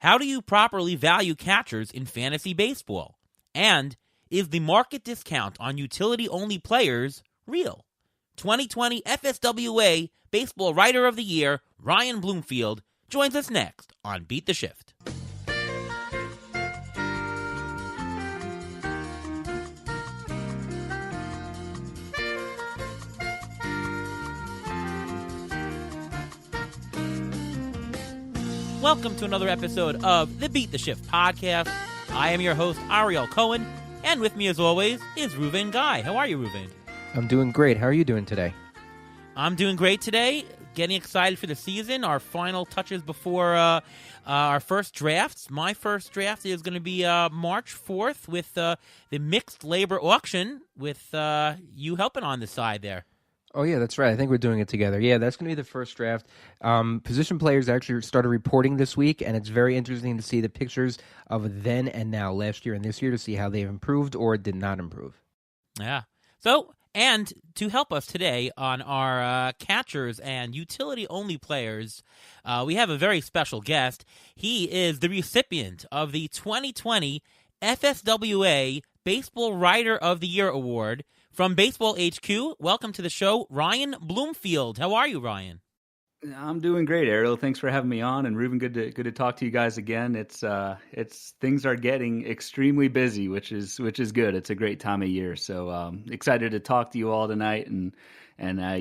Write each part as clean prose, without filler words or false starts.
How do you properly value catchers in fantasy baseball? And is the market discount on utility-only players real? 2020 FSWA Baseball Writer of the Year, Ryan Bloomfield, joins us next on Beat the Shift. Welcome to another episode of the Beat the Shift podcast. I am your host, Ariel Cohen, and with me as always is Ruven Guy. How are you, Ruven? I'm doing great. How are you doing today? I'm doing great today. Getting excited for the season. Our final touches before our first drafts. My first draft is going to be March 4th with the mixed labor auction with you helping on the side there. Oh, yeah, that's right. I think we're doing it together. Yeah, that's going to be the first draft. Position players actually started reporting this week, and it's very interesting to see the pictures of then and now, last year and this year, to see how they've improved or did not improve. Yeah. So, and to help us today on our catchers and utility-only players, we have a very special guest. He is the recipient of the 2020 FSWA Baseball Writer of the Year Award from BaseballHQ. Welcome to the show, Ryan Bloomfield. How are you, Ryan? I'm doing great, Ariel. Thanks for having me on, and Ruben, good to talk to you guys again. It's things are getting extremely busy, which is good. It's a great time of year, so excited to talk to you all tonight, and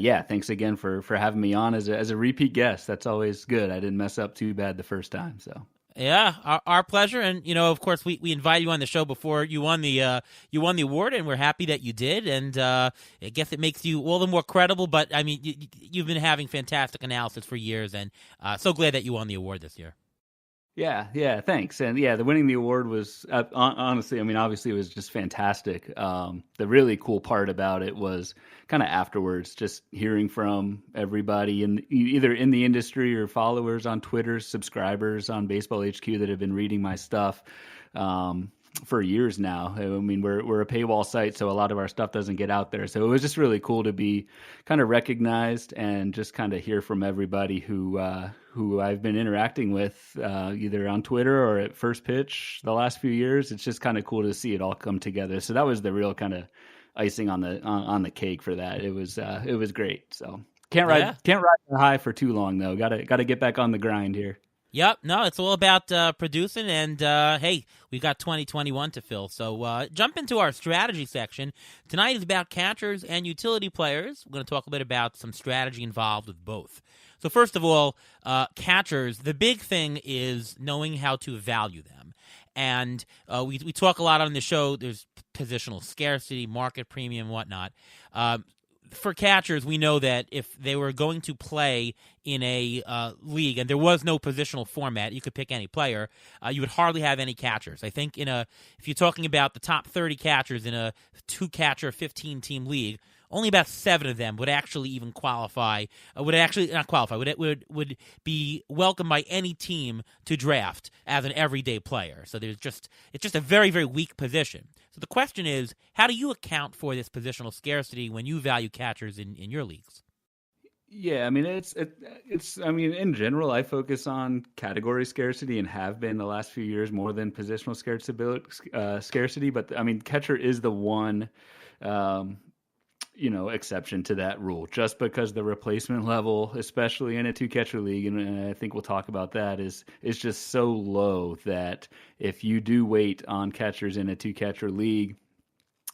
yeah, thanks again for having me on as a repeat guest. That's always good. I didn't mess up too bad the first time, so. Yeah, our pleasure, and of course, we invited you on the show before you won the award, and we're happy that you did. And I guess it makes you all the more credible. But I mean, you've been having fantastic analysis for years, and so glad that you won the award this year. Yeah, thanks. And yeah, the winning the award was honestly, I mean, obviously it was just fantastic. The really cool part about it was kind of afterwards, just hearing from everybody either in the industry or followers on Twitter, subscribers on Baseball HQ that have been reading my stuff for years now. I mean, we're a paywall site, so a lot of our stuff doesn't get out there. So it was just really cool to be kind of recognized and just kind of hear from everybody who I've been interacting with either on Twitter or at First Pitch the last few years. It's just kind of cool to see it all come together. So that was the real kind of icing on the cake for that. It was great. So can't ride the high for too long though. Got to get back on the grind here. Yep. No, it's all about producing, and hey, we've got 2021 to fill. So jump into our strategy section. Tonight is about catchers and utility players. We're going to talk a bit about some strategy involved with both. So first of all, catchers, the big thing is knowing how to value them. And we talk a lot on the show. There's positional scarcity, market premium, whatnot. For catchers, we know that if they were going to play in a league and there was no positional format, you could pick any player, you would hardly have any catchers. I think if you're talking about the top 30 catchers in a 2-catcher, 15-team league, only about 7 of them would actually even qualify. Would be welcomed by any team to draft as an everyday player. So it's just a very, very weak position. So the question is, how do you account for this positional scarcity when you value catchers in your leagues? Yeah, I mean it's I mean in general I focus on category scarcity and have been the last few years more than positional scarcity. But I mean catcher is the one exception to that rule, just because the replacement level, especially in a 2-catcher league, and I think we'll talk about that, is just so low that if you do wait on catchers in a 2-catcher league,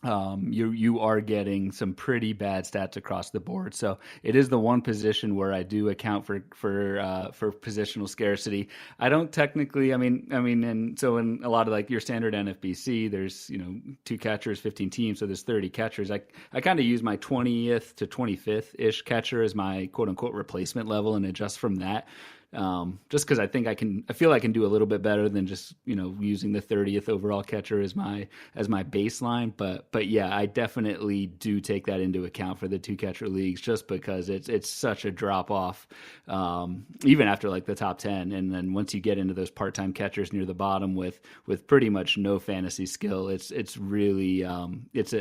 you are getting some pretty bad stats across the board. So it is the one position where I do account for positional scarcity. I don't technically, and so in a lot of like your standard NFBC, there's 2 catchers, 15 teams, so there's 30 catchers. I kind of use my 20th to 25th ish catcher as my quote unquote replacement level and adjust from that. Just because I feel I can do a little bit better than just using the 30th overall catcher as my baseline. But yeah, I definitely do take that into account for the 2-catcher leagues, just because it's such a drop off, even after like the top 10, and then once you get into those part-time catchers near the bottom with pretty much no fantasy skill, it's really it's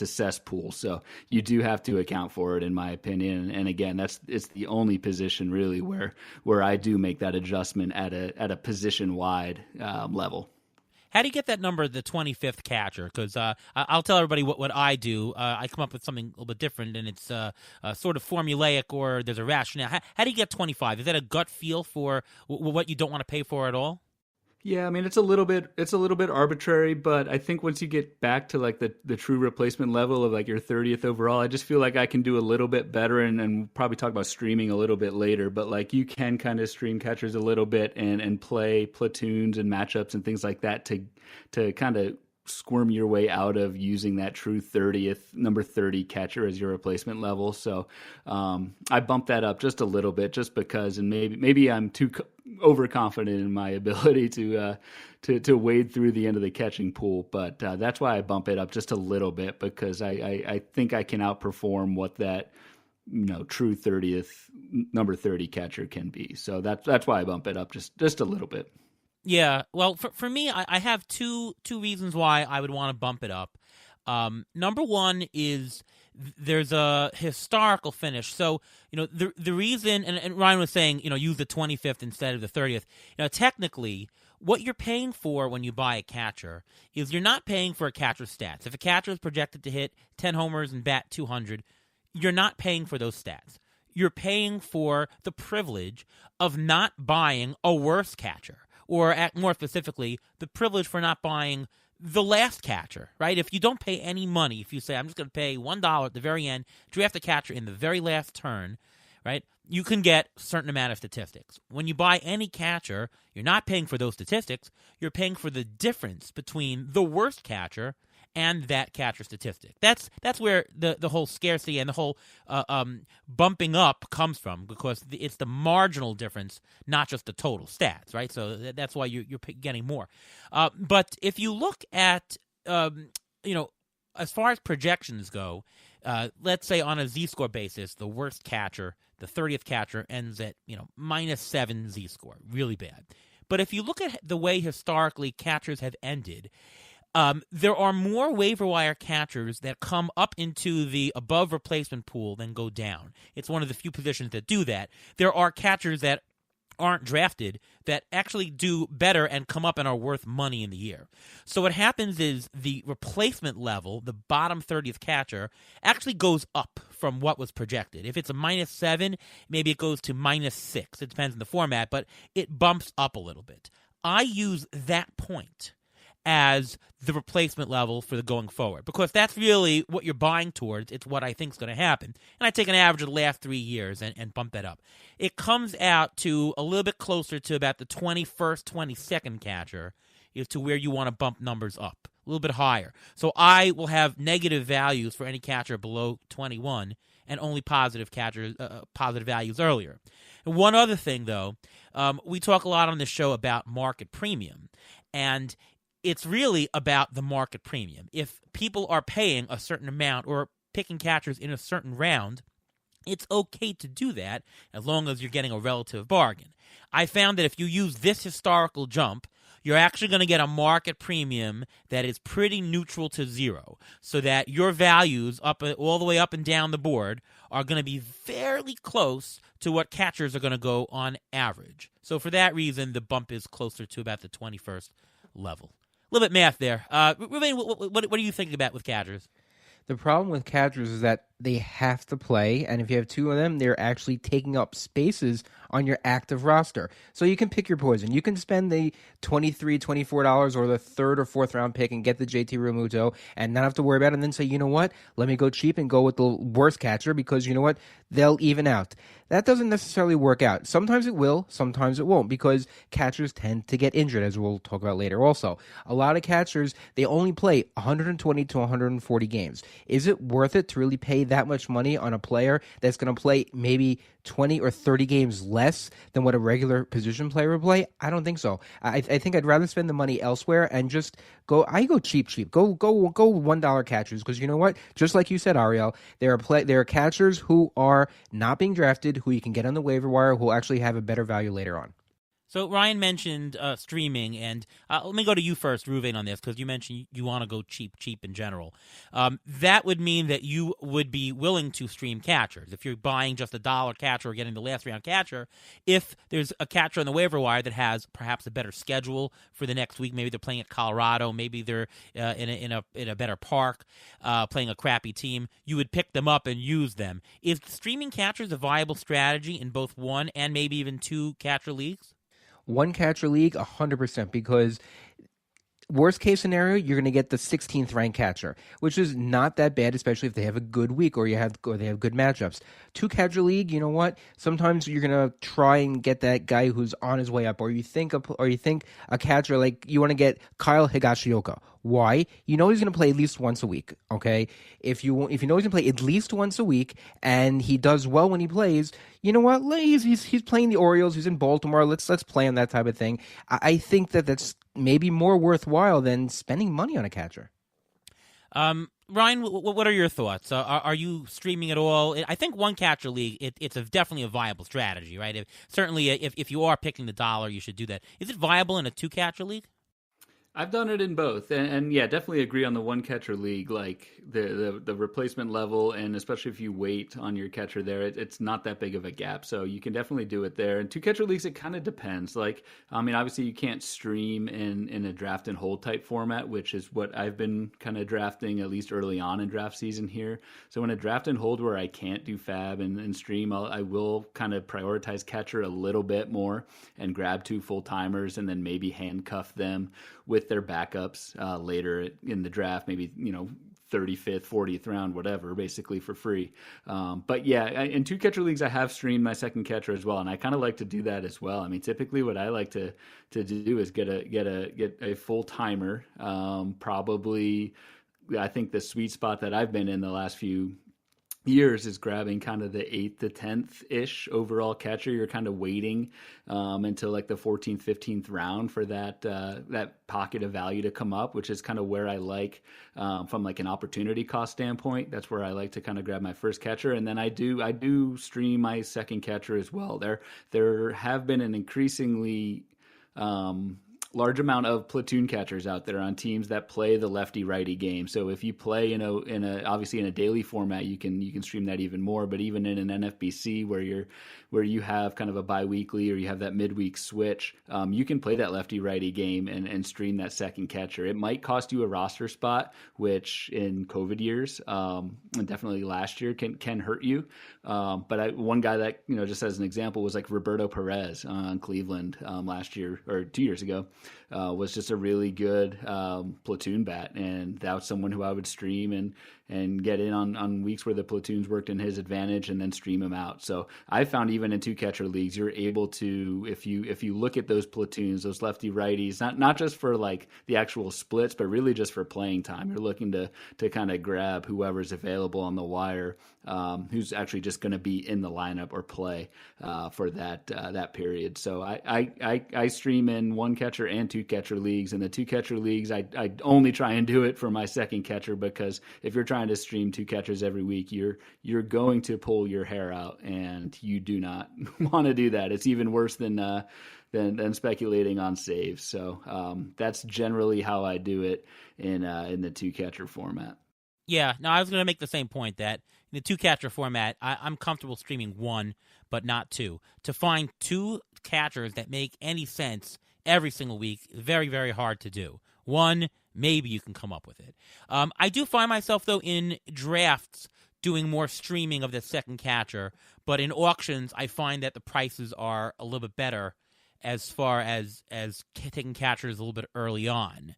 a cesspool. So you do have to account for it, in my opinion. And again, it's the only position really where I do make that adjustment at a position wide level. How do you get that number, the 25th catcher? Because I'll tell everybody what I do. I come up with something a little bit different, and it's sort of formulaic, or there's a rationale. How do you get 25? Is that a gut feel for what you don't want to pay for at all? Yeah, I mean it's a little bit arbitrary, but I think once you get back to like the true replacement level of like your 30th overall, I just feel like I can do a little bit better, and probably talk about streaming a little bit later, but like you can kind of stream catchers a little bit and play platoons and matchups and things like that to kind of squirm your way out of using that true 30th number 30 catcher as your replacement level. So I bumped that up just a little bit, just because, and maybe I'm too overconfident in my ability to wade through the end of the catching pool, but that's why I bump it up just a little bit, because I think I can outperform what that true 30th number 30 catcher can be. So that's why I bump it up just a little bit. Yeah, well, for me, I have two reasons why I would want to bump it up. Number one is there's a historical finish. So, the reason, and Ryan was saying, use the 25th instead of the 30th. Technically, what you're paying for when you buy a catcher is you're not paying for a catcher's stats. If a catcher is projected to hit 10 homers and bat 200, you're not paying for those stats. You're paying for the privilege of not buying a worse catcher. Or more specifically, the privilege for not buying the last catcher, right? If you don't pay any money, if you say, I'm just going to pay $1 at the very end, draft a catcher in the very last turn, right, you can get a certain amount of statistics. When you buy any catcher, you're not paying for those statistics. You're paying for the difference between the worst catcher and that catcher statistic. That's where the whole scarcity and the whole bumping up comes from, because it's the marginal difference, not just the total stats, right? So that's why you're getting more. But if you look at, as far as projections go, let's say on a Z-score basis, the worst catcher, the 30th catcher, ends at -7 Z-score, really bad. But if you look at the way historically catchers have ended, there are more waiver wire catchers that come up into the above replacement pool than go down. It's one of the few positions that do that. There are catchers that aren't drafted that actually do better and come up and are worth money in the year. So what happens is the replacement level, the bottom 30th catcher, actually goes up from what was projected. If it's a -7, maybe it goes to -6. It depends on the format, but it bumps up a little bit. I use that point as the replacement level for the going forward, because that's really what you're buying towards. It's what I think is going to happen. And I take an average of the last 3 years and bump that up. It comes out to a little bit closer to about the 21st, 22nd catcher is to where you want to bump numbers up, a little bit higher. So I will have negative values for any catcher below 21 and only positive values earlier. And one other thing, though, we talk a lot on this show about market premium, and it's really about the market premium. If people are paying a certain amount or picking catchers in a certain round, it's okay to do that as long as you're getting a relative bargain. I found that if you use this historical jump, you're actually going to get a market premium that is pretty neutral to zero, so that your values all the way up and down the board are going to be fairly close to what catchers are going to go on average. So for that reason, the bump is closer to about the 21st level. A little bit math there. Ruben, what are you thinking about with catchers? The problem with catchers is that they have to play, and if you have two of them, they're actually taking up spaces on your active roster. So you can pick your poison. You can spend the $23, $24 or the third or fourth round pick and get the JT Realmuto and not have to worry about it, and then say, you know what, let me go cheap and go with the worst catcher, because you know what, they'll even out. That doesn't necessarily work out. Sometimes it will, sometimes it won't, because catchers tend to get injured, as we'll talk about later also. A lot of catchers, they only play 120 to 140 games. Is it worth it to really pay that much money on a player that's going to play maybe 20 or 30 games less than what a regular position player would play? I don't think so. I think I'd rather spend the money elsewhere and just go cheap. Go $1 catchers, because you know what? Just like you said, Ariel, there are catchers who are not being drafted, who you can get on the waiver wire, who will actually have a better value later on. So Ryan mentioned streaming, and let me go to you first, Ruvain, on this, because you mentioned you want to go cheap in general. That would mean that you would be willing to stream catchers. If you're buying just $1 catcher or getting the last round catcher, if there's a catcher on the waiver wire that has perhaps a better schedule for the next week, maybe they're playing at Colorado, maybe they're in a better park, playing a crappy team, you would pick them up and use them. Is streaming catchers a viable strategy in both one and maybe even two catcher leagues? One catcher league, 100%, because worst case scenario, you're going to get the 16th ranked catcher, which is not that bad, especially if they have a good week or they have good matchups. Two catcher league, you know what? Sometimes you're going to try and get that guy who's on his way up, or you think a catcher, like you want to get Kyle Higashioka. Why? You know he's going to play at least once a week, okay? If you know he's going to play at least once a week and he does well when he plays, you know what? He's playing the Orioles. He's in Baltimore. Let's play on that type of thing. I think that's maybe more worthwhile than spending money on a catcher. Ryan, what are your thoughts? Are you streaming at all? I think one catcher league, it's definitely a viable strategy, right? Certainly, if you are picking the dollar, you should do that. Is it viable in a two catcher league? I've done it in both, and yeah, definitely agree on the one catcher league. Like the replacement level, and especially if you wait on your catcher there, it's not that big of a gap, so you can definitely do it there. And two catcher leagues, it kind of depends. Like, I mean, obviously you can't stream in a draft and hold type format, which is what I've been kind of drafting at least early on in draft season here. So in a draft and hold where I can't do fab and stream, I will kind of prioritize catcher a little bit more and grab two full timers and then maybe handcuff them with their backups later in the draft, maybe 35th, 40th round, whatever, basically for free. But yeah, in two catcher leagues, I have streamed my second catcher as well, and I kind of like to do that as well. I mean, typically, what I like to do is get a full timer. Probably, I think the sweet spot that I've been in the last few years is grabbing kind of the 8th to 10th ish overall catcher. You're kind of waiting until like the 14th, 15th round for that pocket of value to come up, which is kind of where I like from like an opportunity cost standpoint. That's where I like to kind of grab my first catcher, and then I do stream my second catcher as well. There have been an increasingly large amount of platoon catchers out there on teams that play the lefty righty game. So if you play in a obviously in a daily format, you can stream that even more. But even in an NFBC where you have kind of a biweekly or you have that midweek switch, you can play that lefty righty game and stream that second catcher. It might cost you a roster spot, which in COVID years and definitely last year can hurt you. But one guy that just as an example was like Roberto Perez on Cleveland last year or 2 years ago. Was just a really good platoon bat, and that was someone who I would stream and get in on weeks where the platoons worked in his advantage, and then stream him out. So I found even in two catcher leagues, you're able to, if you look at those platoons, those lefty righties, not just for like the actual splits, but really just for playing time. You're looking to kind of grab whoever's available on the wire, who's actually just going to be in the lineup or play for that period. So I stream in one catcher and two catcher leagues. In the two catcher leagues, I only try and do it for my second catcher, because if you're trying to stream two catchers every week, you're going to pull your hair out, and you do not want to do that. It's even worse than speculating on saves. So that's generally how I do it in the two catcher format. Yeah, no, I was going to make the same point that in the two catcher format, I'm comfortable streaming one, but not two. To find two catchers that make any sense every single week, very, very hard to do. One, maybe you can come up with it. I do find myself, though, in drafts doing more streaming of the second catcher, but in auctions, I find that the prices are a little bit better as far as taking catchers a little bit early on.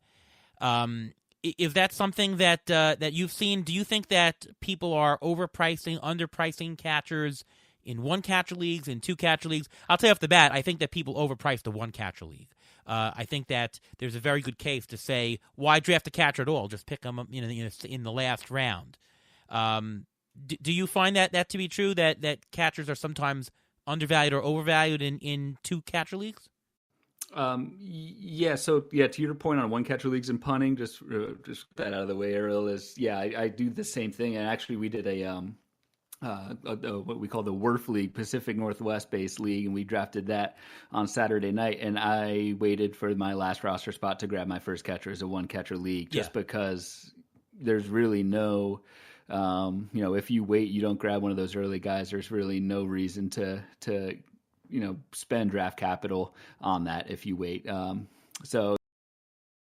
Is that something that you've seen? Do you think that people are overpricing, underpricing catchers in one catcher leagues, in two catcher leagues? I'll tell you off the bat, I think that people overprice the one catcher league. I think that there's a very good case to say, why draft a catcher at all? Just pick them up, in the last round. Do you find that to be true, that catchers are sometimes undervalued or overvalued in two catcher leagues? Yeah. So yeah, to your point on one catcher leagues and punting, just that out of the way, Ariel, is I do the same thing. And actually we did what we call the WRF League, Pacific Northwest based league, and we drafted that on Saturday night. And I waited for my last roster spot to grab my first catcher as a one catcher league, just because there's really no, if you wait, you don't grab one of those early guys. There's really no reason to spend draft capital on that if you wait. So